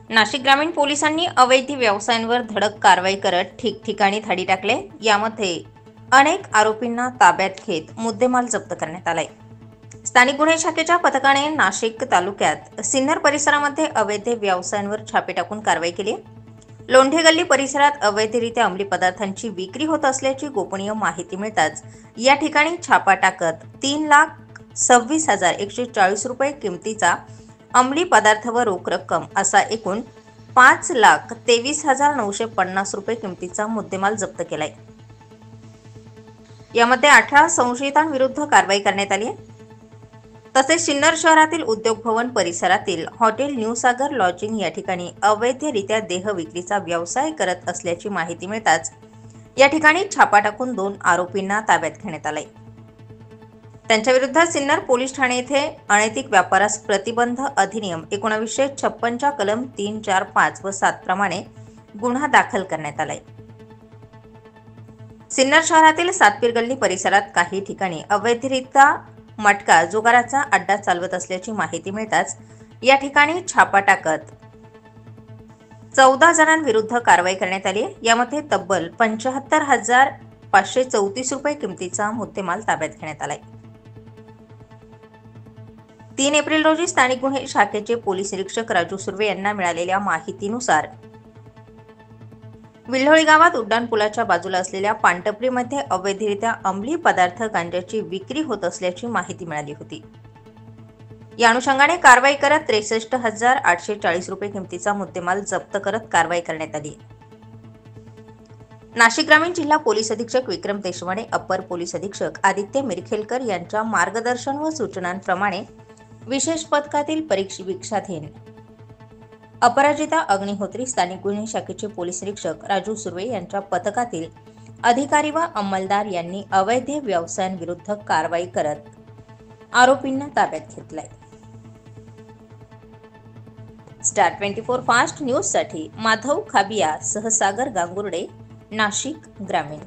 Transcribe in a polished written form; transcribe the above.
नाशिक ग्रामीण पोलिसांनी अवैध व्यवसायांवर धडक कारवाई करत ठिकठिकाणी धाडी टाकले। यामध्ये अनेक आरोपींना ताब्यात घेत मुद्देमाल जप्त करण्यात आलाय। स्थानिक गुन्हे शाखेच्या पथकाने नाशिक तालुक्यात सिन्नर परिसरामध्ये अवैध व्यवसायांवर छापे टाकून कारवाई केली। लोंढे गल्ली परिसरात अवैधरित्या अंमली पदार्थांची विक्री होत असल्याची गोपनीय माहिती मिळताच या ठिकाणी छापा टाकत 3,26,140 रुपये किमतीचा अंमली पदार्थ व रोख रक्कम असा एकूण 5,23,950 रुपये किमतीचा मुद्देमाल जप्त केलाय। यामध्ये 18 संशयितांविरुद्ध कारवाई करण्यात आली आहे। तसेच सिन्नर शहरातील उद्योग भवन परिसरातील हॉटेल न्यू सागर लॉजिंग या ठिकाणी अवैधरित्या देह विक्रीचा व्यवसाय करत असल्याची माहिती मिळताच या ठिकाणी छापा टाकून 2 आरोपींना ताब्यात घेण्यात आले। त्यांच्या विरुद्ध सिन्नर पोलीस ठाणे येथे अनैतिक व्यापारास प्रतिबंध अधिनियम 1956 च्या कलम 3, 4, 5 व 7 प्रमाणे गुन्हा दाखल करण्यात आलाय। सिन्नर शहरातील सातपीर गल्ली परिसरात काही ठिकाणी अवैधरित्या मटका जुगाराचा अड्डा चालवत असल्याची माहिती मिळताच या ठिकाणी छापा टाकत 14 जणांविरुद्ध कारवाई करण्यात आली। यामध्ये तब्बल 75,534 रुपये किमतीचा मुद्देमाल ताब्यात घेण्यात आलाय। 3 एप्रिल रोजी स्थानिक गुन्हे शाखेचे पोलीस निरीक्षक राजू सुर्वे यांना मिळालेल्या माहितीनुसार विल्होळी गावात उड्डाणपुलाच्या बाजूला असलेल्या पानटपरीमध्ये अवैधरित्या अंमली पदार्थ गांजाची विक्री होत असल्याची माहिती मिळाली होती। या अनुषंगाने कारवाई करत 63,840 रुपये किमतीचा मुद्देमाल जप्त करत कारवाई करण्यात आली। नाशिक ग्रामीण जिल्हा पोलीस अधीक्षक विक्रम देशवाणे, अप्पर पोलीस अधीक्षक आदित्य मिरखेलकर यांच्या मार्गदर्शन व सूचनांप्रमाणे विशेष पथकातील परीक्षाधीन अपराजिता अग्निहोत्री, स्थानिक गुन्हे शाखेचे पोलीस निरीक्षक राजू सुर्वे यांच्या पथकातील अधिकारी व अंमलदार यांनी अवैध व्यवसायांविरुद्ध कारवाई करत आरोपींना ताब्यात घेतलाय। स्टार 24 फास्ट न्यूज साठी माधव खाबिया सह सागर गांगुर्डे, नाशिक ग्रामीण।